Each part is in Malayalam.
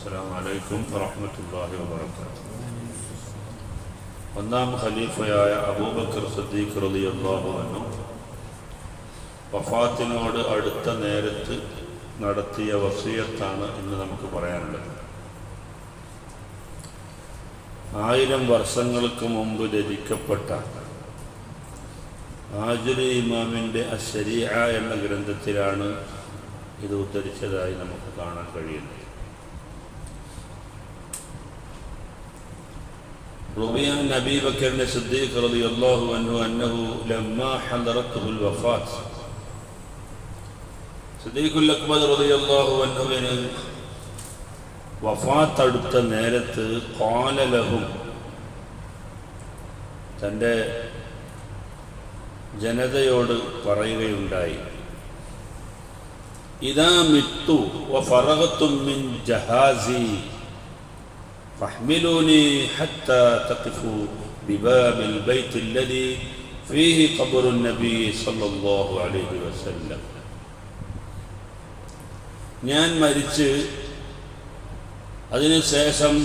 السلام عليكم ورحمة الله وبركاته. ഒന്നാം ഖലീഫയായ അബൂബക്കർ സിദ്ദീഖ് റളിയല്ലാഹു അൻഹു വഫാത്തിനോട് അടുത്ത നേരത്ത് നടത്തിയ വസിയത്താണ് ഇന്ന് നമുക്ക് പറയാനുള്ളത്. 1000 വർഷങ്ങൾക്ക് മുമ്പ് രചിക്കപ്പെട്ട ആജുരി ഇമാമിൻ്റെ അശ്ശരീഅ എന്ന ഗ്രന്ഥത്തിലാണ് ഇത് ഉദ്ധരിച്ചതായി നമുക്ക് കാണാൻ കഴിയുന്നത്. روي عن أبي بكر الصديق رضي الله عنه أنه لما حضرته الوفاة صديق الأكبر رضي الله عنه വഫാത്ത് അടുത്ത നേരത്ത് ഖാല ലഹും തൻ്റെ ജനതയോട് പറയുകയുണ്ടായി, ഇദാ മിത്തു വഫറഗതും മിൻ ജഹാസി ഫഹ്മിലൂനി ഹത്താ തഖിഫു ബിബാബിൽ ബൈത്ത് അല്ലദീ ഫീഹി ഖബ്റുൻ നബി സല്ലല്ലാഹു അലൈഹി വസല്ലം. ഞാൻ മരിച്ച് അതിനുശേഷം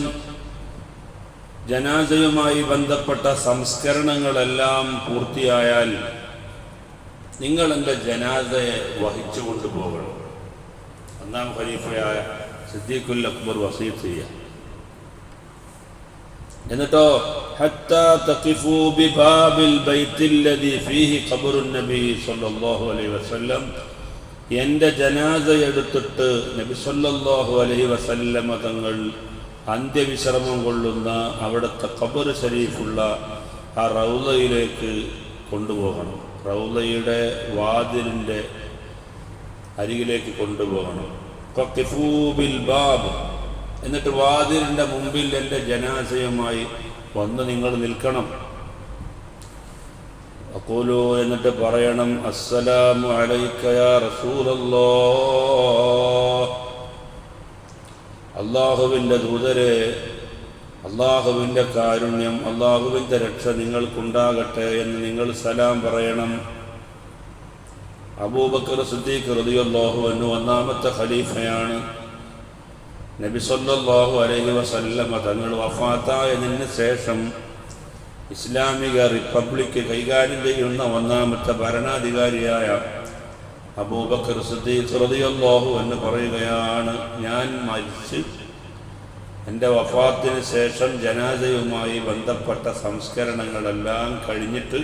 ജനാസയുമായി ബന്ധപ്പെട്ട സംസ്കരണങ്ങളെല്ലാം പൂർത്തിയായാൽ നിങ്ങൾ എൻ്റെ ജനാസയെ വഹിച്ചു കൊണ്ടുപോകണം. ഒന്നാം ഖലീഫയായ സിദ്ദീഖുൽ അക്ബർ വസീയത്ത് ചെയ്യാം. എന്നിട്ടോ ഹത്താ തഖിഫു ബിബാബിൽ ബൈത്തിൽ ലദീ ഫീഹി ഖബ്റുൻ നബി സല്ലല്ലാഹു അലൈഹി വസല്ലം, എൻ്റെ ജനാസ എടുത്തിട്ട് നബി സല്ലല്ലാഹു അലൈഹി വസല്ലമ തങ്ങൾ അന്ത്യവിശ്രമം കൊള്ളുന്ന അവിടുത്തെ ഖബർ ഷരീഫുള്ള ആ റൗളയിലേക്ക് കൊണ്ടുപോകണം. റൗളയുടെ വാതിലിൻ്റെ അരികിലേക്ക് കൊണ്ടുപോകണം. ഖഖിഫൂ ബിൽ ബാബ്, എന്നിട്ട് വാതിലിൻ്റെ മുമ്പിൽ എൻ്റെ ജനാസയുമായി വന്ന് നിങ്ങൾ നിൽക്കണം. അഖൂലു, എന്നിട്ട് പറയണം, അസ്സലാമു അലൈക യാ റസൂലല്ലാഹ്, അല്ലാഹുവിൻ്റെ ദൂതരെ, അല്ലാഹുവിൻ്റെ കാരുണ്യം, അല്ലാഹുവിൻ്റെ രക്ഷ നിങ്ങൾക്കുണ്ടാകട്ടെ എന്ന് നിങ്ങൾ സലാം പറയണം. അബൂബക്കർ സിദ്ദീഖ് റളിയല്ലാഹു അൻഹു ഒന്നാമത്തെ ഖലീഫയാണ്. നബി സല്ലല്ലാഹു അലൈഹി വസല്ലമ തങ്ങൾ വഫാത്തായതിന് ശേഷം ഇസ്ലാമിക റിപ്പബ്ലിക്ക് കൈകാര്യം ചെയ്യുന്ന ഒന്നാമത്തെ ഭരണാധികാരിയായ അബൂബക്കർ സിദ്ദീഖ് റളിയല്ലാഹു അൻഹു പറയുകയാണ്, ഞാൻ മരിച്ച് എൻ്റെ വഫാത്തിന് ശേഷം ജനാസയുമായി ബന്ധപ്പെട്ട സംസ്കരണങ്ങളെല്ലാം കഴിഞ്ഞിട്ട്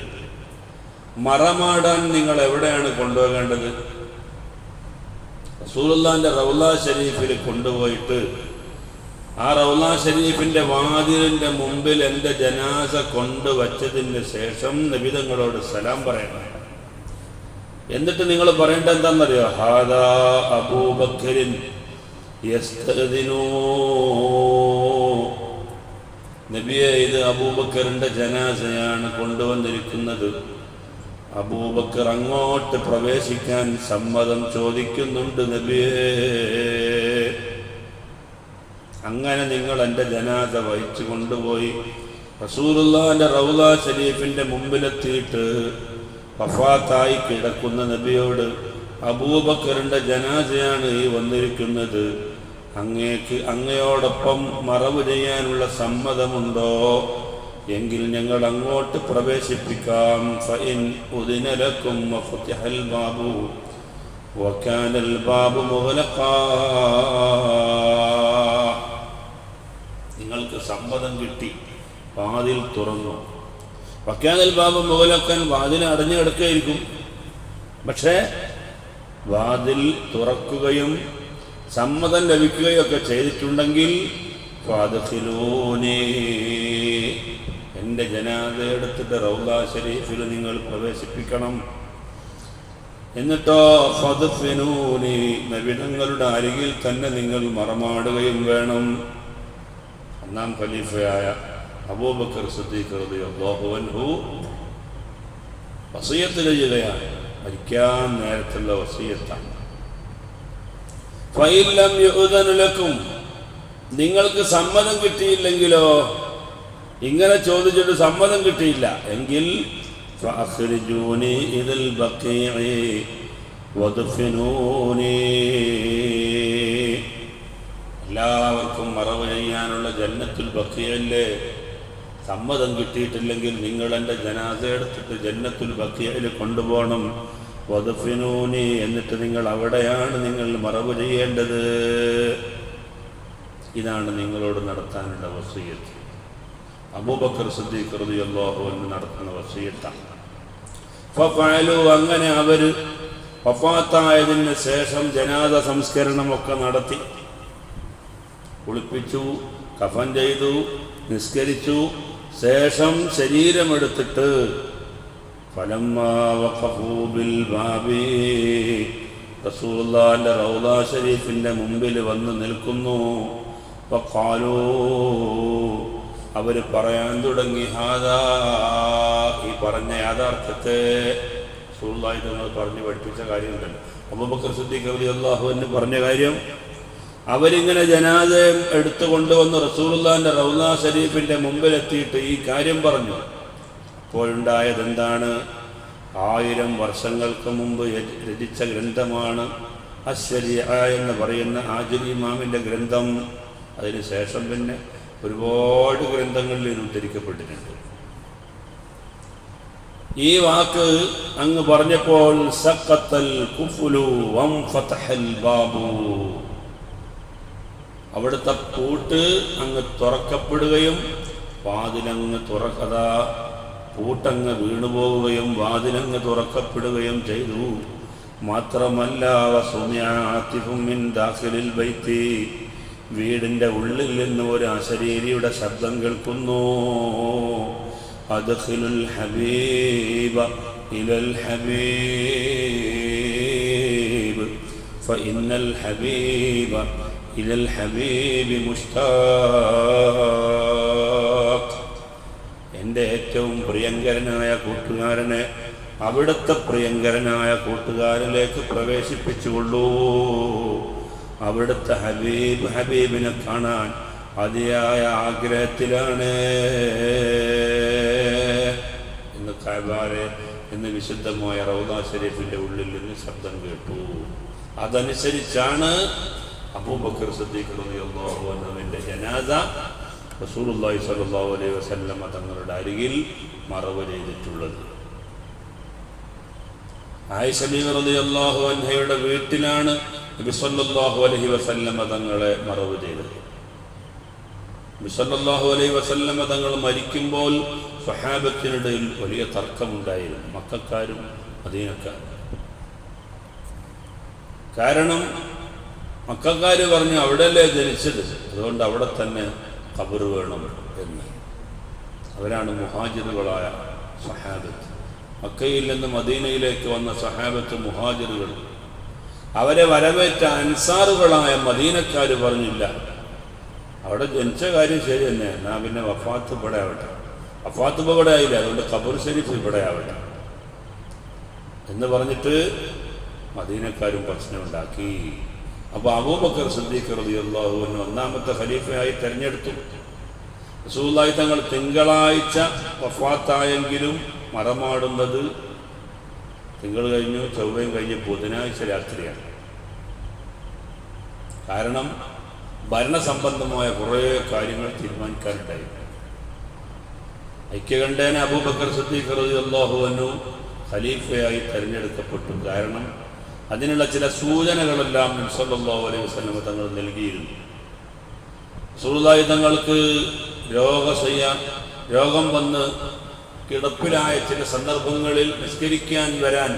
മറമാടാൻ നിങ്ങൾ എവിടെയാണ് കൊണ്ടുപോകേണ്ടത്? റസൂലുള്ളാഹിന്റെ റൗള ഷരീഫിൽ കൊണ്ടുപോയിട്ട് ആ റൗള ഷരീഫിൻ്റെ വാതിലിൻ്റെ മുമ്പിൽ എൻ്റെ ജനാസ കൊണ്ടുവച്ചതിന് ശേഷം നബി തങ്ങളോട് സലാം പറയണം. എന്നിട്ട് നിങ്ങൾ പറയേണ്ടത് എന്താണെന്നറിയോ? ഹാദാ അബൂബക്കറിൻ യസ്തഅ്ദിനൂ, നബിയെ, ഇത് അബൂബക്കറിൻ്റെ ജനാസയാണ് കൊണ്ടുവന്നിരിക്കുന്നത്. അബൂബക്കർ അങ്ങോട്ട് പ്രവേശിക്കാൻ സമ്മതം ചോദിക്കുന്നുണ്ട് നബിയേ. അങ്ങനെ നിങ്ങൾ എൻ്റെ ജനാസ വഹിച്ചു കൊണ്ടുപോയി റസൂലുള്ളാഹിന്റെ റൗള ഷരീഫിൻ്റെ മുമ്പിലെത്തിയിട്ട് വഫാത്തായി കിടക്കുന്ന നബിയോട്, അബൂബക്കറിൻ്റെ ജനാസയാണ് ഈ വന്നിരിക്കുന്നത്, അങ്ങയോടൊപ്പം മറവ് ചെയ്യാനുള്ള സമ്മതമുണ്ടോ? എങ്കിൽ ഞങ്ങൾ അങ്ങോട്ട് പ്രവേശിപ്പിക്കാം. ഫഇൻ ഉദിന ലക്കും വഫുതിഹൽ ബാബു വകാനൽ ബാബു മുഗ്ലഖാ, നിങ്ങൾക്ക് സമ്മതം കിട്ടി, വാതിൽ തുറന്നു. വകാനൽ ബാബു മുഗ്ലഖൻ, വാതിൽ അടഞ്ഞു കിടക്കുകയായിരിക്കും. പക്ഷേ വാതിൽ തുറക്കുകയും സമ്മതം ലഭിക്കുകയൊക്കെ ചെയ്തിട്ടുണ്ടെങ്കിൽ ഫദ്ഖിലൂനി, എൻ്റെ ജനാസ എടുത്തിട്ട് റൗള ഷരീഫിൽ നിങ്ങൾ പ്രവേശിപ്പിക്കണം. എന്നിട്ടോ ഫദ്ഫിനൂനി, നബിതങ്ങളുടെ അരികിൽ തന്നെ നിങ്ങൾ മറമാടുകയും വേണം. ഒന്നാം ഖലീഫയായ അബൂബക്കർ സിദ്ദീഖ് റളിയല്ലാഹു അൻഹു വസിയത്ത് ചെയ്യുകയാണ്. മരിക്കാൻ നേരത്തുള്ള വസിയത്താണ്. ഫഇൻ ലം യുഅ്ദൻ ലക്കും, നിങ്ങൾക്ക് സമ്മതം കിട്ടിയില്ലെങ്കിലോ, ഇങ്ങനെ ചോദിച്ചിട്ട് സമ്മതം കിട്ടിയില്ല എങ്കിൽ ഫഅഖ്രിജൂനി ഇദൽ ബഖീഇ വദ്ഫിനൂനി, എല്ലാവർക്കും മറവ് ചെയ്യാനുള്ള ജന്നത്തുൽ ബഖിയല്ലേ. സമ്മതം കിട്ടിയിട്ടില്ലെങ്കിൽ നിങ്ങൾ എൻ്റെ ജനാസ എടുത്തിട്ട് ജന്നത്തുൽ ബഖിയയിൽ കൊണ്ടുപോകണം. വദഫിനൂനി, എന്നിട്ട് നിങ്ങൾ അവിടെയാണ് നിങ്ങൾ മറവ് ചെയ്യേണ്ടത്. ഇതാണ് നിങ്ങളോട് നടത്താനുള്ള വസിയ്യത്ത്. അബൂബക്കർ സിദ്ദീഖ് റളിയല്ലാഹു അൻഹു നടത്തുന്ന വസിയ്യത്താണ്. ഫഫഅലു, അങ്ങനെ അവർ വഫാത്തായതിന് ശേഷം ജനാസ സംസ്കരണമൊക്കെ നടത്തി, കുളിപ്പിച്ചു, കഫൻ ചെയ്തു, നിസ്കരിച്ചു. ശേഷം ശരീരമെടുത്തിട്ട് ഫലമ്മാ വഖഫൂ ബിൽ ബാബി, റസൂലുള്ളാഹിന്റെ റൗള ശരീഫിന്റെ മുമ്പിൽ വന്ന് നിൽക്കുന്നു. വഖാലൂ, അവർ പറയാൻ തുടങ്ങി, ഹാദാ, ഈ പറഞ്ഞ യാഥാർത്ഥ്യത്തെ റസൂലുള്ളാഹി തങ്ങൾ പറഞ്ഞു പഠിപ്പിച്ച കാര്യമുണ്ടല്ലോ. അബൂബക്കർ സിദ്ദീഖ് റളിയല്ലാഹു അൻഹു പറഞ്ഞ കാര്യം, അവരിങ്ങനെ ജനാസയും എടുത്തുകൊണ്ടുവന്ന് റസൂലുള്ളാഹിന്റെ റൗള ശരീഫിന്റെ മുമ്പിലെത്തിയിട്ട് ഈ കാര്യം പറഞ്ഞു. അപ്പോഴുണ്ടായത് എന്താണ്? 1000 വർഷങ്ങൾക്ക് മുമ്പ് രചിച്ച ഗ്രന്ഥമാണ് അശ്ശരീഅ എന്ന് പറയുന്ന ആജുരി ഇമാമിൻ്റെ ഗ്രന്ഥം. അതിനുശേഷം പിന്നെ ഒരുപാട് ഗ്രന്ഥങ്ങളിൽ ഉദ്ധരിക്കപ്പെട്ടിട്ടുണ്ട്. ഈ വാക്ക് അങ്ങ് പറഞ്ഞപ്പോൾ സഖത്തൽ കുഫ്ലു വൻഫതഹൽ ബാബു, അവിടുത്തെ പൂട്ട് അങ്ങ് തുറക്കപ്പെടുകയും വാതിലങ്ങ് പൂട്ടങ്ങ് വീണുപോവുകയും വാതിലങ്ങ് തുറക്കപ്പെടുകയും ചെയ്തു. മാത്രമല്ല വസുമിഅ മിൻ ദാഖിലിൽ ബൈത്തി, വീടിൻ്റെ ഉള്ളിൽ നിന്ന് ഒരു അശരീരിയുടെ ശബ്ദം കേൾക്കുന്നു. അദ്ഖിലുൽ ഹബീബ ഇലൽ ഹബീബ് ഫഇന്നൽ ഹബീബ ഇലൽ ഹബീബി മുഷ്താഖ്, എൻ്റെ ഏറ്റവും പ്രിയങ്കരനായ കൂട്ടുകാരനെ അവിടുത്തെ പ്രിയങ്കരനായ കൂട്ടുകാരിലേക്ക് പ്രവേശിപ്പിച്ചുകൊള്ളൂ. അവിടുത്തെ ഹബീബിനെ കാണാൻ അതിയായ ആഗ്രഹത്തിലാണ് എന്ന് കഅബാരെ എന്ന് വിശുദ്ധമായ റൗള ശരീഫിൻ്റെ ഉള്ളിൽ നിന്ന് ശബ്ദം കേട്ടു. അതനുസരിച്ചാണ് അബൂബക്കർ സിദ്ദീഖ് റളിയല്ലാഹു അൻഹുവിൻ്റെ ജനാസ റസൂലുള്ളാഹി സ്വല്ലല്ലാഹു അലൈഹി വസല്ലമ തങ്ങളുടെ അരികിൽ മറവ് ചെയ്തിട്ടുള്ളത്. ആയിഷ ബീവി റളിയല്ലാഹു അൻഹയുടെ വീട്ടിലാണ് നബി സല്ലല്ലാഹു അലൈഹി വസല്ലമ തങ്ങളെ മറവ് ചെയ്തത്. നബി സല്ലല്ലാഹു അലൈഹി വസല്ലമ തങ്ങൾ മരിക്കുമ്പോൾ സ്വഹാബത്തിനിടയിൽ വലിയ തർക്കമുണ്ടായിരുന്നു, മക്കക്കാരും മദീനക്കാരും. കാരണം മക്കക്കാർ പറഞ്ഞു അവിടെയല്ലേ ജനിച്ചത്, അതുകൊണ്ട് അവിടെ തന്നെ ഖബർ വേണം എന്ന്. അവരാണ് മുഹാജിറുകളായ സ്വഹാബത്ത്. മക്കയിൽ നിന്ന് മദീനയിലേക്ക് വന്ന സ്വഹാബത്ത് മുഹാജിറുകൾ. അവരെ വരവേറ്റ അൻസാറുകളായ മദീനക്കാർ പറഞ്ഞില്ല, അവിടെ ജനിച്ച കാര്യം ശരി തന്നെ, എന്നാൽ പിന്നെ വഫാത്ത് ഇവിടെ ആവട്ടെ. വഫാത്ത് ഇവിടെ ആയില്ല, അതുകൊണ്ട് ഖബർ ശരീഫ് ഇവിടെ ആവട്ടെ എന്ന് പറഞ്ഞിട്ട് മദീനക്കാരും പ്രശ്നമുണ്ടാക്കി. അപ്പോൾ അബൂബക്കർ സിദ്ദീഖ് റളിയല്ലാഹു അൻഹു ഒന്നാമത്തെ ഖലീഫയായി തിരഞ്ഞെടുത്തു. റസൂലുള്ളാഹി തങ്ങൾ തിങ്കളാഴ്ച വഫാത്തായെങ്കിലും മറമാടുന്നത് തിങ്കൾ കഴിഞ്ഞു, ചൊവ്വയും കഴിഞ്ഞ് ബുധനാഴ്ച രാത്രിയാണ്. കാരണം ഭരണസംബന്ധമായ കുറേ കാര്യങ്ങൾ തീരുമാനിക്കാനുണ്ടായി. ഐക്യകണ്ഠേന അബൂബക്കർ സിദ്ദീഖ് റളിയല്ലാഹു അൻഹു ഖലീഫയായി തിരഞ്ഞെടുക്കപ്പെട്ടു. കാരണം അതിനുള്ള ചില സൂചനകളെല്ലാം നബി സല്ലല്ലാഹു അലൈഹി വസല്ലം തങ്ങൾ നൽകിയിരുന്നു. റസൂലുള്ളാഹി തങ്ങൾക്ക് രോഗം വന്ന് കിടപ്പിലായ ചില സന്ദർഭങ്ങളിൽ നിസ്കരിക്കാൻ വരാൻ,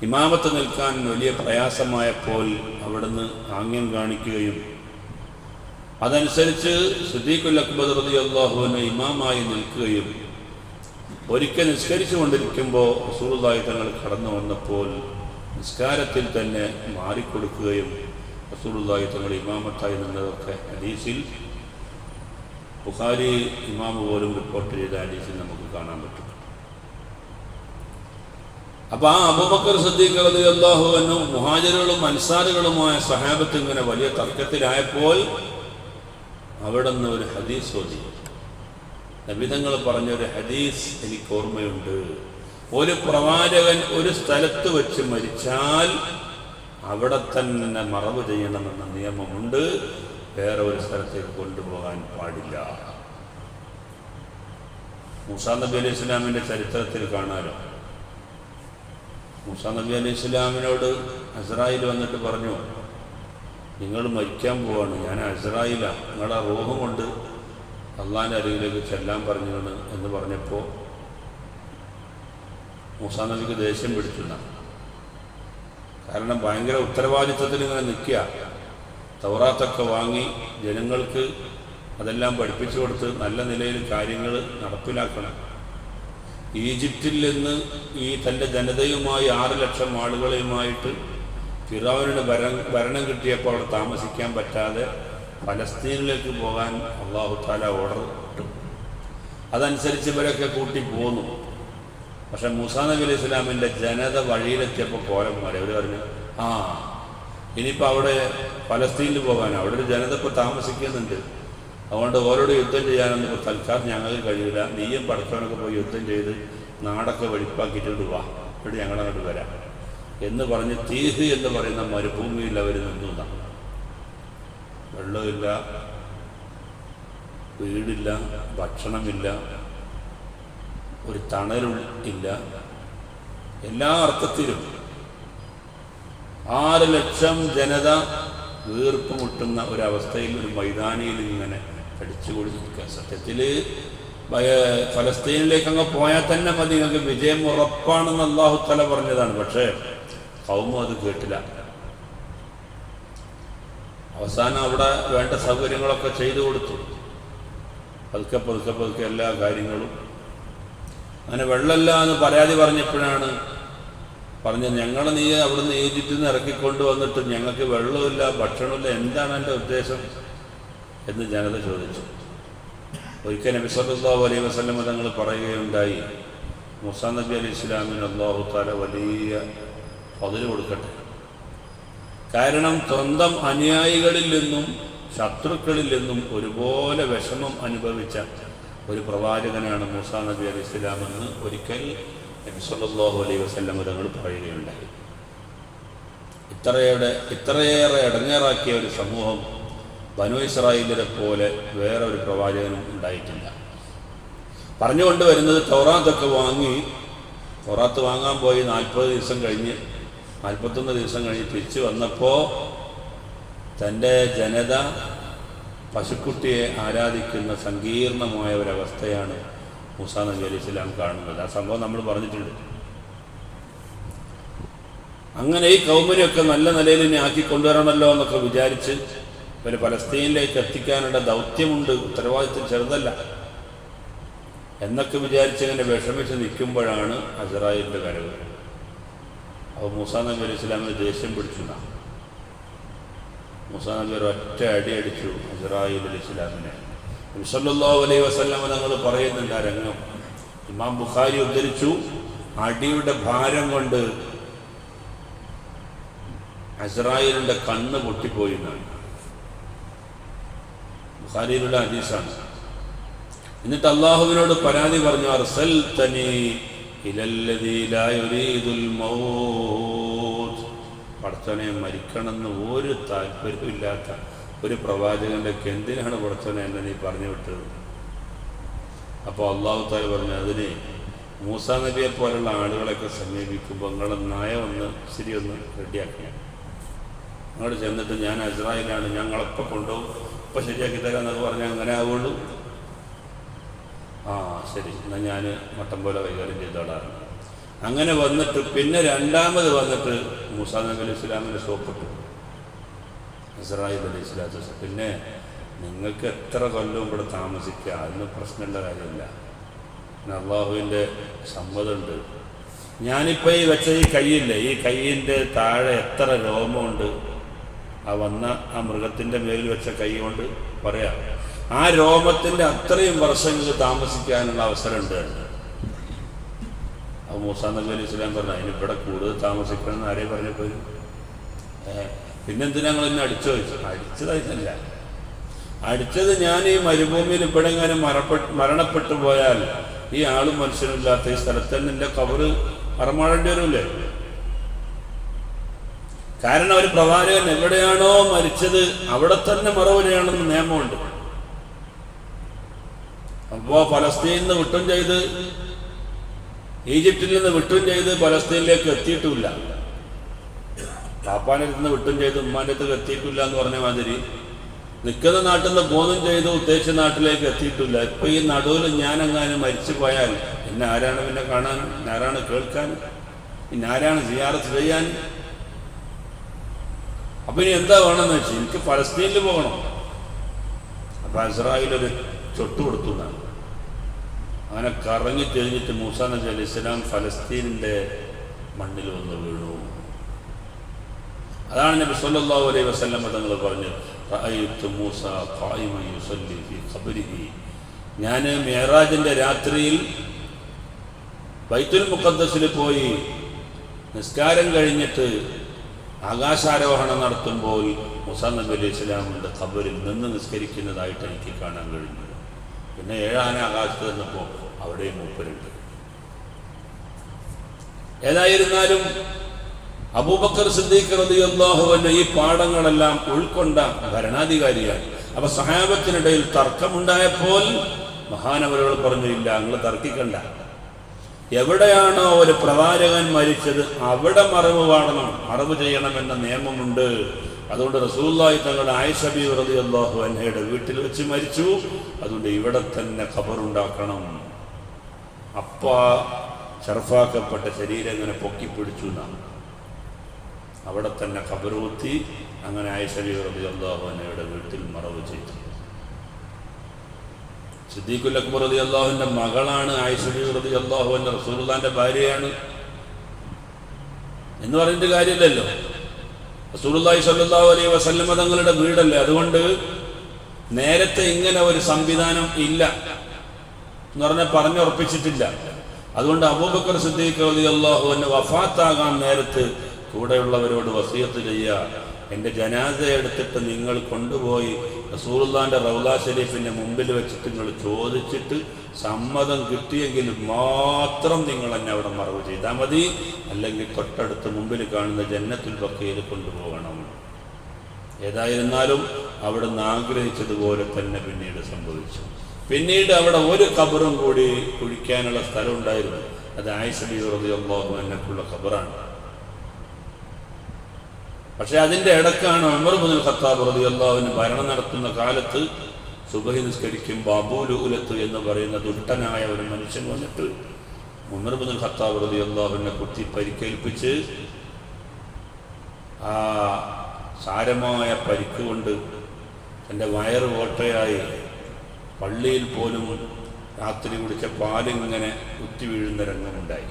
ഇമാമത്ത് നിൽക്കാൻ വലിയ പ്രയാസമായപ്പോൾ അവിടുന്ന് ആംഗ്യം കാണിക്കുകയും അതനുസരിച്ച് സിദ്ദീഖുൽ അക്ബർ റളിയല്ലാഹു അൻഹു ഇമാമായി നിൽക്കുകയും ഒരിക്കൽ നിസ്കരിച്ചു കൊണ്ടിരിക്കുമ്പോൾ റസൂലുള്ളാഹി തങ്ങൾ കടന്നു വന്നപ്പോൾ നിസ്കാരത്തിൽ തന്നെ മാറിക്കൊടുക്കുകയും റസൂലുള്ളാഹി തങ്ങൾ ഇമാമത്തായി നിന്നതൊക്കെ ഹദീസിൽ ബുഖാരി ഇമാമ് പോലും റിപ്പോർട്ട് ചെയ്ത ഹദീസിൽ നമുക്ക് കാണാൻ പറ്റും. അപ്പോൾ ആ അബൂബക്കർ സിദ്ദീഖ് റളിയല്ലാഹു അൻഹു മുഹാജിറുകളും അൻസാറുകളുമായ സ്വഹാബത്ത് ഇങ്ങനെ വലിയ തർക്കത്തിലായപ്പോൾ അവിടെ നിന്ന് ഒരു ഹദീസ് ഓതി. നബി തങ്ങൾ പറഞ്ഞൊരു ഹദീസ് എനിക്ക് ഓർമ്മയുണ്ട്. ഒരു പ്രവാചകൻ ഒരു സ്ഥലത്ത് വെച്ച് മരിച്ചാൽ അവിടെ തന്നെ മറവ് ചെയ്യണമെന്ന നിയമമുണ്ട്. വേറെ ഒരു സ്ഥലത്തേക്ക് കൊണ്ടുപോകാൻ പാടില്ല. മൂസാ നബി അലൈഹി ഇസ്ലാമിൻ്റെ ചരിത്രത്തിൽ കാണാലോ. മൂസാ നബി അലൈഹി ഇസ്ലാമിനോട് അസ്രായിൽ വന്നിട്ട് പറഞ്ഞു, നിങ്ങൾ മരിക്കാൻ പോവാണ്, ഞാൻ അസ്രായിലാണ്, നിങ്ങളുടെ റൂഹ് കൊണ്ട് അള്ളാഹിൻ്റെ അരികിലേക്ക് ചെല്ലാൻ പറഞ്ഞാണ് എന്ന് പറഞ്ഞപ്പോൾ മൂസാ നബിക്ക് ദേഷ്യം പിടിച്ചില്ല. കാരണം ഭയങ്കര ഉത്തരവാദിത്വത്തിൽ ഇങ്ങനെ നിൽക്കുക. തൗറാത്തൊക്കെ വാങ്ങി ജനങ്ങൾക്ക് അതെല്ലാം പഠിപ്പിച്ചു കൊടുത്ത് നല്ല നിലയിൽ കാര്യങ്ങൾ നടപ്പിലാക്കണം. ഈജിപ്തിൽ നിന്ന് ഈ തൻ്റെ ജനതയുമായി 6 ലക്ഷം ആളുകളെയുമായിട്ട് ഫിറഔനിന് ഭരണം കിട്ടിയപ്പോൾ അവിടെ താമസിക്കാൻ പറ്റാതെ ഫലസ്തീനിലേക്ക് പോകാൻ അല്ലാഹു തആല ഓർഡർ ഇട്ടു. അതനുസരിച്ച് ഇവരൊക്കെ കൂട്ടി പോന്നു. പക്ഷെ മൂസാ നബി അലൈഹി ഇസ്ലാമിൻ്റെ ജനത വഴിയിലെത്തിയപ്പോൾ കോലം മാറി. അവർ പറഞ്ഞു, ഇനിയിപ്പോൾ അവിടെ ഫലസ്തീനിൽ പോകാൻ അവിടെ ഒരു ജനത ഇപ്പോൾ താമസിക്കുന്നുണ്ട്, അതുകൊണ്ട് ഓരോട് യുദ്ധം ചെയ്യാനൊന്നും ഇപ്പോൾ തൽക്കാലം ഞങ്ങൾക്ക് കഴിയില്ല, നീയും പടച്ചവനൊക്കെ പോയി യുദ്ധം ചെയ്ത് നാടൊക്കെ വെടിപ്പാക്കിയിട്ടുണ്ട് വാ, ഇവിടെ ഞങ്ങളങ്ങോട്ട് വരാം എന്ന് പറഞ്ഞ് തീഹ് എന്ന് പറയുന്ന മരുഭൂമിയിൽ അവർ നിന്നതാണ്. വെള്ളമില്ല, വീടില്ല, ഭക്ഷണമില്ല, ഒരു തണലും ഇല്ല, എല്ലാ അർത്ഥത്തിലും 6 ലക്ഷം ജനത വീർപ്പ് മുട്ടുന്ന ഒരവസ്ഥയിൽ ഒരു മൈതാനിയിൽ ഇങ്ങനെ കടിച്ചുകൂടി നിൽക്കുക. സത്യത്തിൽ ഫലസ്തീനിലേക്ക് അങ്ങ് പോയാൽ തന്നെ മതി, നിങ്ങൾക്ക് വിജയം ഉറപ്പാണെന്ന് അല്ലാഹു തആല പറഞ്ഞതാണ്. പക്ഷേ ഖൗമ് അത് കേട്ടില്ല. അവസാനം അവിടെ വേണ്ട സൗകര്യങ്ങളൊക്കെ ചെയ്തു കൊടുത്തു. പതുക്കെ പതുക്കെ പതുക്കെ എല്ലാ കാര്യങ്ങളും. അങ്ങനെ വെള്ളമില്ല എന്ന് പരാതി പറഞ്ഞപ്പോഴാണ് പറഞ്ഞത്, ഞങ്ങൾ നീ അവിടുന്ന് ഈജിപ്തിൽ നിന്ന് ഇറക്കിക്കൊണ്ട് വന്നിട്ട് ഞങ്ങൾക്ക് വെള്ളമില്ല, ഭക്ഷണമില്ല, എന്താണ് എൻ്റെ ഉദ്ദേശം എന്ന് ജനത ചോദിച്ചു. ഒരിക്കൽ നബി സല്ലല്ലാഹു അലൈഹി വസല്ലം തങ്ങൾ പറയുകയുണ്ടായി, മൂസാ നബി അലൈഹി ഇസ്ലാമിന് അല്ലാഹു തആല വലിയ ഫദ്ല് കൊടുക്കട്ടെ. കാരണം സ്വന്തം അനുയായികളിൽ നിന്നും ശത്രുക്കളിൽ നിന്നും ഒരുപോലെ വിഷമം അനുഭവിച്ച ഒരു പ്രവാചകനാണ് മൂസാ നബി അലൈഹി ഇസ്ലാമെന്ന് ഒരിക്കൽ നബി സല്ലല്ലാഹു അലൈഹി വസല്ലം തങ്ങൾ പറയുകയുണ്ടായി. ഇത്രയേറെ ഇടങ്ങേറാക്കിയ ഒരു സമൂഹം ബനൂ ഇസ്രായേലിനെ പോലെ വേറെ ഒരു പ്രവാചകനും ഉണ്ടായിട്ടില്ല. പറഞ്ഞുകൊണ്ട് വരുന്നത് തൗറാത്തൊക്കെ വാങ്ങി, തൗറാത്ത് വാങ്ങാൻ പോയി 40 ദിവസം കഴിഞ്ഞ് 41 ദിവസം കഴിഞ്ഞ് തിരിച്ചു വന്നപ്പോൾ തൻ്റെ ജനത പശുക്കുട്ടിയെ ആരാധിക്കുന്ന സങ്കീർണമായ ഒരവസ്ഥയാണ് മൂസാ നബി അലൈഹി ഇസ്ലാം കാണുന്നത്. ആ സംഭവം നമ്മൾ പറഞ്ഞിട്ടുണ്ട്. അങ്ങനെ ഈ കൗമിനെയൊക്കെ നല്ല നിലയിൽ ഇനി ആക്കിക്കൊണ്ടുവരണമല്ലോ എന്നൊക്കെ വിചാരിച്ച് ഇവരെ ഫലസ്തീനിലേക്ക് എത്തിക്കാനുള്ള ദൗത്യമുണ്ട്, ഉത്തരവാദിത്വം ചെറുതല്ല എന്നൊക്കെ വിചാരിച്ച് ഇങ്ങനെ വിഷമിച്ച് നിൽക്കുമ്പോഴാണ് അസ്രായേലിൻ്റെ വരവ്. അപ്പോൾ മൂസാ നബി അലൈഹി ഇസ്ലാമിന് ദേഷ്യം പിടിച്ചുണ്ടാകും. മൂസാ നബി ഒറ്റ അടി അടിച്ചു അസ്രായേൽ അലൈഹി ഇസ്ലാമിനെ. നബി സല്ലല്ലാഹു അലൈഹി വസല്ലം തങ്ങൾ പറയുന്നുണ്ട്, ആ രംഗം ഇമാം ബുഖാരി ഉദ്ധരിച്ചു, അടിയുടെ ഭാരം കൊണ്ട് അസ്രായേലിൻ്റെ കണ്ണ് പൊട്ടിപ്പോയി എന്നാണ് ബുഖാരിയിലുള്ള ഹദീസാണ്. എന്നിട്ട് അള്ളാഹുവിനോട് പരാതി പറഞ്ഞു, അർസൽതനി ഇലല്ലദീ ലാ യുരീദുൽ മൗത്ത്, പടച്ചവനെ മരിക്കണമെന്ന് ഒരു താല്പര്യമില്ലാത്ത ഒരു പ്രവാചകൻ്റെ എന്തിനാണ് പടച്ചവനെ എന്നെ നീ പറഞ്ഞു വിട്ടത്? അപ്പോൾ അള്ളാഹു തആല പറഞ്ഞു, അതിന് മൂസാ നബിയെ പോലുള്ള ആളുകളൊക്കെ സമീപിക്കുമ്പോൾ നിങ്ങളുടെ നയം ഒന്ന് റെഡിയാക്കിയാണ്. അങ്ങോട്ട് ചെന്നിട്ട് ഞാൻ അസ്രായേലാണ്, ഞങ്ങളെപ്പോൾ കൊണ്ടുപോകും, ഇപ്പം ശരിയാക്കി തരാമെന്നൊക്കെ പറഞ്ഞാൽ അങ്ങനെ ആവുള്ളൂ. ആ ശരി, എന്നാൽ ഞാൻ മട്ടം പോലെ കൈകാര്യം ചെയ്തോളാം. അങ്ങനെ വന്നിട്ട് പിന്നെ രണ്ടാമത് വന്നിട്ട് മൂസാ നബി അലൈഹി ഇസ്ലാമിനെ സോപ്പിട്ടു ഇസ്രായേൽ അലൈഹി സ്വലാത്തു വസ്സലാം. പിന്നെ നിങ്ങൾക്ക് എത്ര കൊല്ലവും ഇവിടെ താമസിക്കുക, അതിന് പ്രശ്നമുള്ള കാര്യമില്ല, പിന്നെ അള്ളാഹുവിൻ്റെ സമ്മതമുണ്ട്. ഞാനിപ്പോൾ ഈ വെച്ച ഈ കൈയില്ലേ, ഈ കൈയിൻ്റെ താഴെ എത്ര രോമമുണ്ട്, ആ വന്ന ആ മൃഗത്തിൻ്റെ മേലിൽ വെച്ച കൈ കൊണ്ട് പറയാം, ആ രോമത്തിൻ്റെ അത്രയും വർഷങ്ങൾ താമസിക്കാനുള്ള അവസരമുണ്ട്. അപ്പോൾ മൂസാ നബി അലൈഹി ഇസ്ലാം പറഞ്ഞു, അതിനിവിടെ കൂടുതൽ താമസിക്കണമെന്ന് ആരെയും പറഞ്ഞപ്പോൾ പിന്നെന്തിനാ ഞങ്ങൾ എന്നെ അടിച്ചു ചോദിച്ചു? അടിച്ചതായിട്ടല്ല, അടിച്ചത് ഞാൻ ഈ മരുഭൂമിയിൽ ഇവിടെ എങ്ങനെ മരണപ്പെട്ടു പോയാൽ ഈ ആളും മനുഷ്യനില്ലാത്ത ഈ സ്ഥലത്ത് തന്നെ എൻ്റെ കബറ് അറമാടേണ്ടി വരില്ലേ? കാരണം ഒരു പ്രവാചകൻ എവിടെയാണോ മരിച്ചത് അവിടെ തന്നെ മറവ് ചെയ്യണമെന്ന് നിയമമുണ്ട്. അപ്പോ ഫലസ്തീനിൽ നിന്ന് വിട്ടും ചെയ്ത്, ഈജിപ്തിൽ നിന്ന് വിട്ടും ചെയ്ത് ഫലസ്തീനിലേക്ക് എത്തിയിട്ടുമില്ല. പാപ്പാൻ്റെ അടുത്ത് നിന്ന് വിട്ടും ചെയ്ത് ഉമ്മാൻ്റെ അടുത്ത് എത്തിയിട്ടില്ല എന്ന് പറഞ്ഞ മാതിരി നിൽക്കുന്ന നാട്ടിൽ നിന്ന് പോന്നും ചെയ്ത് ഉദ്ദേശിച്ച നാട്ടിലേക്ക് എത്തിയിട്ടില്ല. ഇപ്പൊ ഈ നടുവിൽ ഞാനെങ്ങാനും മരിച്ചു പോയാൽ പിന്നെ ആരാണ് പിന്നെ കാണാൻ, ആരാണ് കേൾക്കാൻ, പിന്നെ ആരാണ് സിയാറത്ത് ചെയ്യാൻ? അപ്പൊ ഇനി എന്താ വേണമെന്ന് വെച്ചാൽ എനിക്ക് ഫലസ്തീനിൽ പോകണം. അപ്പൊ ഇസ്രായേലൊരു ചൊട്ട് കൊടുത്തു എന്നാണ്. അങ്ങനെ കറങ്ങി തിരിഞ്ഞിട്ട് മൂസാ നബി അലൈഹി സ്വലാം ഫലസ്തീനിന്റെ മണ്ണിൽ വന്ന് വീണു. അതാണ് നബി സല്ലല്ലാഹു അലൈഹി വസല്ലം തങ്ങൾ പറഞ്ഞത്, റഅയ്തു മൂസ ഖായിമൻ യുസല്ലി ഫീ ഖബ്രിഹി. ഞാൻ മിഅ്റാജിന്റെ രാത്രിയിൽ ബൈത്തുൽ മുഖദ്ദസിൽ പോയി നിസ്കാരം കഴിഞ്ഞിട്ട് ആകാശാരോഹണം നടത്തുമ്പോൾ മൂസാ നബി അലൈഹി സ്വലാമിന്റെ ഖബറിൽ നിന്ന് നിസ്കരിക്കുന്നതായിട്ട് എനിക്ക് കാണാൻ കഴിഞ്ഞു. പിന്നെ 7 ആന ആകാശത്ത് നിന്നപ്പോൾ അവിടെയും മൂപ്പരുണ്ട്. ഏതായിരുന്നാലും അബൂബക്കർ സിദ്ദീഖ് റളിയല്ലാഹു അൻഹു ഈ പാഠങ്ങളെല്ലാം ഉൾക്കൊണ്ട ഭരണാധികാരിയാണ്. അപ്പൊ സഹാബത്തിനിടയിൽ തർക്കമുണ്ടായപ്പോൾ മഹാനവരുകൾ പറഞ്ഞു, ഇല്ല, നിങ്ങൾ തർക്കിക്കണ്ട. എവിടെയാണോ ഒരു പ്രവാചകൻ മരിച്ചത് അവിടെ മറവ് പാടണം, മറവ് ചെയ്യണമെന്ന നിയമമുണ്ട്. അതുകൊണ്ട് റസൂലുള്ളാഹി തങ്ങളുടെ ആയിഷ ബീവി റളിയല്ലാഹു അൻഹയുടെ വീട്ടിൽ വെച്ച് മരിച്ചു. അതുകൊണ്ട് ഇവിടെ തന്നെ ഖബറുണ്ടാക്കണം. അപ്പ ഷർഫാക്കപ്പെട്ട ശരീരം ഇങ്ങനെ പൊക്കിപ്പിടിച്ചു എന്നാണ്. അവിടെ തന്നെ ഖബർ കുത്തി. അങ്ങനെ ആയിഷ ബീവി റളിയല്ലാഹു അൻഹയുടെ വീട്ടിൽ മറവ് ചെയ്തു. സിദ്ദീഖുൽ അക്ബർ റളിയല്ലാഹുവിന്റെ മകളാണ് ആയിഷ ബീവി റളിയല്ലാഹു അൻഹ, റസൂലുള്ളാഹിന്റെ ഭാര്യയാണ് എന്ന് പറഞ്ഞിട്ട് കാര്യമില്ലല്ലോ. റസൂലുള്ളാഹി സ്വല്ലല്ലാഹു അലൈഹി വസല്ലം തങ്ങളുടെ വീടല്ലേ. അതുകൊണ്ട് നേരത്തെ ഇങ്ങനെ ഒരു സംവിധാനം ഇല്ല എന്ന് പറഞ്ഞാൽ പറഞ്ഞുറപ്പിച്ചിട്ടില്ല. അതുകൊണ്ട് അബൂബക്കർ സിദ്ദീഖ് റളിയല്ലാഹു അൻഹു വഫാത്താകാൻ നേരത്ത് കൂടെയുള്ളവരോട് വസിയത്ത് ചെയ്യുക, എൻ്റെ ജനാസ എടുത്തിട്ട് നിങ്ങൾ കൊണ്ടുപോയി റസൂലുള്ളാഹിന്റെ റൗള ഷരീഫിന്റെ മുമ്പിൽ വെച്ചിട്ട് നിങ്ങൾ ചോദിച്ചിട്ട് സമ്മതം കിട്ടിയെങ്കിൽ മാത്രം നിങ്ങൾ എന്നെ അവിടെ മറവ് ചെയ്താൽ മതി, അല്ലെങ്കിൽ തൊട്ടടുത്ത് മുമ്പിൽ കാണുന്ന ജന്നത്തുൽ ബഖീൽ കൊണ്ടുപോകണം. ഏതായിരുന്നാലും അവിടുന്ന് ആഗ്രഹിച്ചതുപോലെ തന്നെ പിന്നീട് സംഭവിച്ചു. പിന്നീട് അവിടെ ഒരു ഖബറും കൂടി കുഴിക്കാനുള്ള സ്ഥലം ഉണ്ടായിരുന്നു. അത് ആയിഷ ബീവി റളിയല്ലാഹു അൻഹയ്ക്കുള്ള ഖബറാണ്. പക്ഷെ അതിൻ്റെ ഇടക്കാണ് ഉമർ ഇബ്നുൽ ഖത്താബ് റളിയല്ലാഹു അൻഹു ഭരണം നടത്തുന്ന കാലത്ത് സുബഹി നിസ്കരിക്കുമ്പോൾ അബൂ ലുഅ്ലത്ത് എന്ന് പറയുന്ന ദുഷ്ടനായ ഒരു മനുഷ്യൻ വന്നിട്ട് ഉമർ ഇബ്നുൽ ഖത്താബ് റളിയല്ലാഹു അൻഹു കുത്തി പരിക്കേൽപ്പിച്ച് ആ സാരമായ പരിക്ക് കൊണ്ട് എൻ്റെ വയറ് ഓട്ടയായി പള്ളിയിൽ പോലും രാത്രി കുടിച്ച പാലിങ്ങനെ കുത്തി വീഴുന്ന രംഗമുണ്ടായി.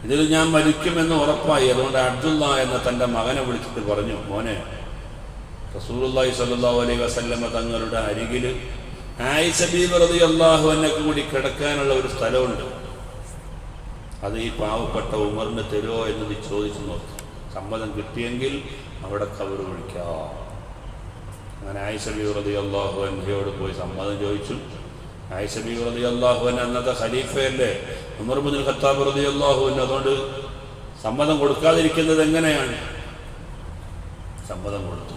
ഇതിൽ ഞാൻ മരിക്കുമെന്ന് ഉറപ്പായി. അതുകൊണ്ട് അബ്ദുള്ള എന്ന തൻ്റെ മകനെ വിളിച്ചിട്ട് പറഞ്ഞു, മോനെ, റസൂലുള്ളാഹി സ്വല്ലല്ലാഹു അലൈഹി വസല്ലമ തങ്ങളുടെ അരികിൽ ആയിഷ ബീവി റളിയല്ലാഹു അൻഹയ്ക്ക് കൂടി കിടക്കാനുള്ള ഒരു സ്ഥലമുണ്ട്, അത് ഈ പാവപ്പെട്ട ഉമറിന് തരുമോ എന്ന് നീ ചോദിച്ചു നോക്കി. സമ്മതം കിട്ടിയെങ്കിൽ അവിടെ ഖബർ കുഴിക്കാം. അങ്ങനെ ആയിഷ ബീവി റളിയല്ലാഹു അൻഹയോട് പോയി സമ്മതം ചോദിച്ചു. ആയിഷ ബീവി റളിയല്ലാഹു അൻഹ അന്നത്തെ ഖലീഫയല്ലേ ഉമർ ഇബ്നുൽ ഖത്താബ് റളിയല്ലാഹു അൻഹു. അതുകൊണ്ട് സമ്മതം കൊടുക്കാതിരിക്കുന്നത് എങ്ങനെയാണ്? സമ്മതം കൊടുത്തു.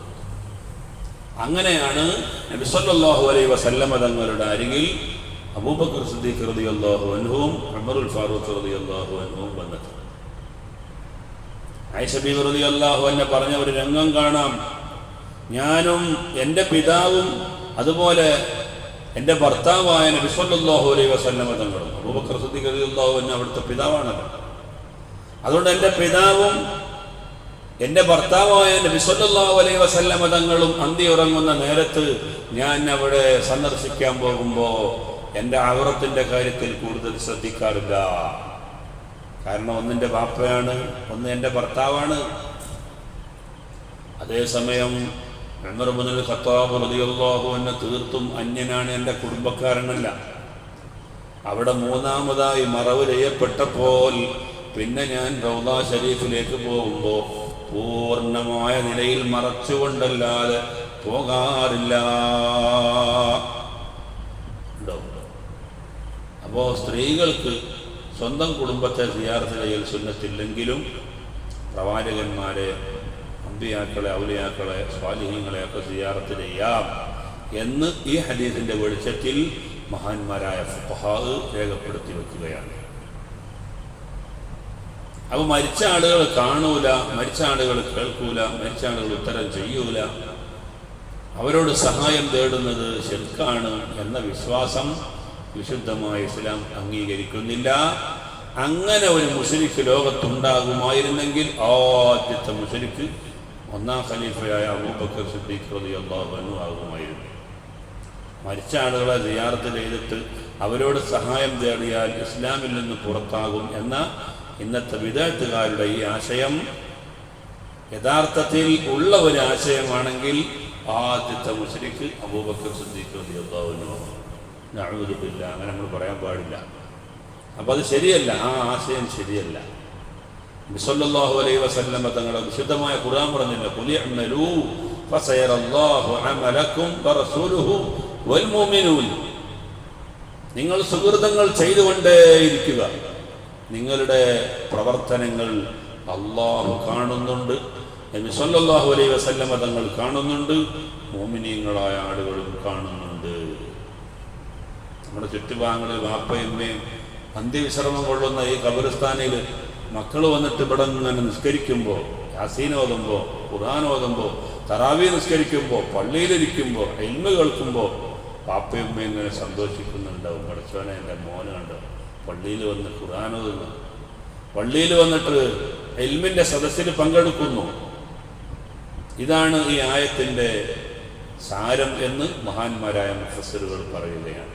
അങ്ങനെയാണ് നബി സല്ലല്ലാഹു അലൈഹി വസല്ലമ തങ്ങളുടെ അരികിൽ അബൂബക്കർ സിദ്ദീഖ് റളിയല്ലാഹു അൻഹുവും ഉമറുൽ ഫാറൂഖ് റളിയല്ലാഹു അൻഹുവും വന്നത്. ആയിഷ ബീവി റളിയല്ലാഹു അൻഹ പറഞ്ഞ ഒരു രംഗം കാണാം. ഞാനും എൻ്റെ പിതാവും അതുപോലെ എൻ്റെ ഭർത്താവായ നബി സല്ലല്ലാഹു അലൈഹി വസല്ലമ തങ്ങളും, അബൂബക്കർ സിദ്ദീഖ് റളിയല്ലാഹു അൻഹു അവിടുത്തെ പിതാവാണല്ലോ, അതുകൊണ്ട് എൻ്റെ പിതാവും എൻ്റെ ഭർത്താവായ നബി സല്ലല്ലാഹു അലൈഹി വസല്ലമ തങ്ങളും അന്തി ഉറങ്ങുന്ന നേരത്ത് ഞാൻ അവിടെ സന്ദർശിക്കാൻ പോകുമ്പോൾ എൻ്റെ ഔറത്തിൻ്റെ കാര്യത്തിൽ കൂടുതൽ ശ്രദ്ധിക്കാറില്ല. കാരണം ഒന്നിൻ്റെ ബാപ്പയാണ്, ഒന്ന് എൻ്റെ ഭർത്താവാണ്. അതേസമയം ഉമർ ഇബ്നുൽ ഖത്താബ് റളിയല്ലാഹു അൻഹു തീർത്തും അന്യനാണ്, എൻ്റെ കുടുംബക്കാരനല്ല. അവിടെ മൂന്നാമതായി മറവ് ചെയ്യപ്പെട്ടപ്പോൾ പിന്നെ ഞാൻ റൗള ഷരീഫിലേക്ക് പോകുമ്പോൾ പൂർണ്ണമായ നിലയിൽ മറച്ചുകൊണ്ടല്ലാതെ പോകാറില്ല. അപ്പോൾ സ്ത്രീകൾക്ക് സ്വന്തം കുടുംബത്തെ സിയാറത്ത് ചെയ്യൽ സുന്നത്തില്ലെങ്കിലും പ്രവാചകന്മാരെ, അമ്പിയാക്കളെ, ഔലിയാക്കളെ, സ്വാലിഹീങ്ങളെയൊക്കെ സിയാറത്ത് ചെയ്യാം എന്ന് ഈ ഹദീസിൻ്റെ വെളിച്ചത്തിൽ മഹാന്മാരായ ഫുഖഹാ രേഖപ്പെടുത്തി വെക്കുകയാണ്. അപ്പോൾ മരിച്ച ആളുകൾ കാണൂല, മരിച്ച ആളുകൾ കേൾക്കൂല, മരിച്ച ആളുകൾ ഉത്തരം ചെയ്യൂല, അവരോട് സഹായം തേടുന്നത് ശിർക്കാണ് എന്ന വിശ്വാസം വിശുദ്ധമായ ഇസ്ലാം അംഗീകരിക്കുന്നില്ല. അങ്ങനെ ഒരു മുശ്രിക്ക് ലോകത്തുണ്ടാകുമായിരുന്നെങ്കിൽ ആദ്യത്തെ മുശ്രിക്ക് ഒന്നാം ഖലീഫയായ അബൂബക്കർ സിദ്ദീഖ് റളിയല്ലാഹു അൻഹു ആകുമായിരുന്നു. മരിച്ച ആളുകളെ സിയാറത്ത് ചെയ്തിട്ട് അവരോട് സഹായം തേടിയാൽ ഇസ്ലാമിൽ നിന്ന് പുറത്താകും എന്ന ഇന്നത്തെ വിദഅത്തുകാരുടെ ഈ ആശയം യഥാർത്ഥത്തിൽ ഉള്ള ഒരു ആശയമാണെങ്കിൽ ആദ്യത്തെ മുശ്രിക്ക് അബൂബക്കർ സിദ്ദീഖ് റളിയല്ലാഹു അൻഹു. നഊദു ബില്ലാഹ്, അങ്ങനെ നമ്മൾ പറയാൻ പാടില്ല. അപ്പം അത് ശരിയല്ല, ആ ആശയം ശരിയല്ല. നബി സല്ലല്ലാഹു അലൈഹി വസല്ലം തങ്ങളുടെ വിശുദ്ധമായ ഖുർആൻ പറഞ്ഞില്ല, ഖുൽ ഇഅ്മലൂ ഫസയറല്ലാഹു അമലക്കും വറസൂലുഹു വൽ മുഅ്മിനൂൻ. നിങ്ങൾ സുകൃതങ്ങൾ ചെയ്തുകൊണ്ടേയിരിക്കുക, നിങ്ങളുടെ പ്രവർത്തനങ്ങൾ അള്ളാഹു കാണുന്നുണ്ട്, നബി സല്ലല്ലാഹു അലൈഹി വസല്ലം തങ്ങൾ കാണുന്നുണ്ട്, മുഅ്മിനീങ്ങളായ ആളുകളും കാണുന്നുണ്ട്. നമ്മുടെ ചുറ്റുഭാഗങ്ങളിൽ വാപ്പയും ഉമ്മയും അന്ത്യവിശ്രമം കൊള്ളുന്ന ഈ ഖബറിസ്ഥാനിൽ മക്കൾ വന്നിട്ട് ഇവിടെ ഇങ്ങനെ നിസ്കരിക്കുമ്പോൾ, യാസീൻ ഓതുമ്പോൾ, ഖുർആൻ ഓതുമ്പോൾ, തറാവീഹ് നിസ്കരിക്കുമ്പോൾ, പള്ളിയിലിരിക്കുമ്പോൾ, ഇൽമ് കേൾക്കുമ്പോൾ വാപ്പയും ഉമ്മയും ഇങ്ങനെ സന്തോഷിക്കുന്നുണ്ടാവും. പഠിച്ചവനെ എൻ്റെ മോന് കണ്ടോ പള്ളിയിൽ വന്ന് ഖുർആൻ ഓതുന്നു, പള്ളിയിൽ വന്നിട്ട് ഇൽമിൻ്റെ സദസ്സിൽ പങ്കെടുക്കുന്നു. ഇതാണ് ഈ ആയത്തിൻ്റെ സാരം എന്ന് മഹാന്മാരായ മുഫസ്സിറുകൾ പറയുകയാണ്.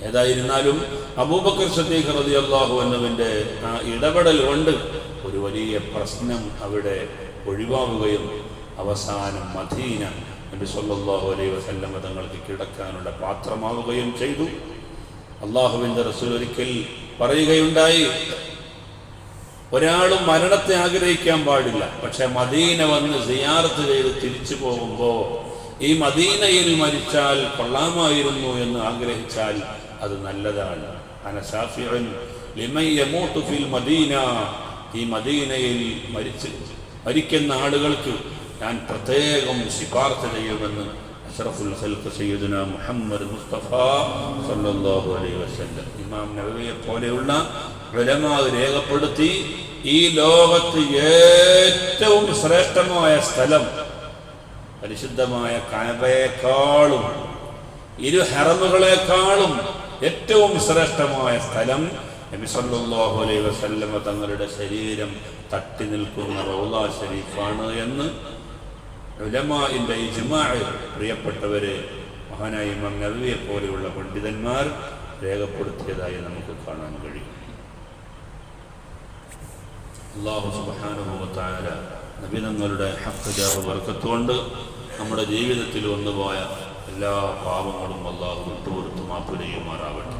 ഏതായിരുന്നാലും അബൂബക്കർ സിദ്ദീഖ് റളിയല്ലാഹു അൻഹുവിൻ്റെ ആ ഇടപെടൽ കൊണ്ട് ഒരു വലിയ പ്രശ്നം അവിടെ ഒഴിവാവുകയും അവസാനം മദീന നബി സല്ലല്ലാഹു അലൈഹി വസല്ലം തങ്ങൾക്ക് കിടക്കാനുള്ള പാത്രമാവുകയും ചെയ്തു. അള്ളാഹുവിൻ്റെ റസൂൽ ഒരിക്കൽ പറയുകയുണ്ടായി, ഒരാളും മരണത്തെ ആഗ്രഹിക്കാൻ പാടില്ല, പക്ഷെ മദീന വന്ന് സിയാറത്ത് ചെയ്ത് തിരിച്ചു പോകുമ്പോൾ ഈ മദീനയിൽ മരിച്ചാൽ കൊള്ളാമായിരുന്നു എന്ന് ആഗ്രഹിച്ചാൽ അത് നല്ലതാണ്. അന ശാഫിഉൻ ലിമൻ യമൂതു ഫിൽ മദീന, ഈ മദീനയിൽ മരിക്കുന്ന ആളുകൾക്ക് ഞാൻ പ്രത്യേകം ശുപാർശ ചെയ്യുമെന്ന് അഷ്റഫുൽ ഖൽഖ് സയ്യിദുനാ മുഹമ്മദ് മുസ്തഫ സല്ലല്ലാഹു അലൈഹി വസല്ലം ഇമാം നവവിയെ പോലെയുള്ള ഉലമാ രേഖപ്പെടുത്തി. ഈ ലോകത്ത് ഏറ്റവും ശ്രേഷ്ഠമായ സ്ഥലം പരിശുദ്ധമായ കഅബയേക്കാളും ഇരു ഹറമുകളെക്കാളും ഏറ്റവും ശ്രേഷ്ഠമായ സ്ഥലം നബി സല്ലല്ലാഹു അലൈഹി വസല്ലം തങ്ങളുടെ ശരീരം തട്ടി നിൽക്കുന്ന റൗള ശരീഫാണ് എന്ന് ഉലമാഇന്റെ ഇജ്മാഅ്, പ്രിയപ്പെട്ടവരെ, മഹാനായ ഇമാം നവവിയെ പോലെയുള്ള പണ്ഡിതന്മാർ രേഖപ്പെടുത്തിയതായി നമുക്ക് കാണാൻ കഴിയും. അല്ലാഹു സുബ്ഹാനഹു വ തആല നബി തങ്ങളുടെ ഹഖ് ജാഹ് ബർക്കത്ത് കൊണ്ട് നമ്മുടെ ജീവിതത്തിൽ വന്നുപോയ എല്ലാ പാപങ്ങളും അല്ലാഹു വിട്ടുപുറത്ത് മാപ്പ് ചെയ്യുമാറാവട്ടെ.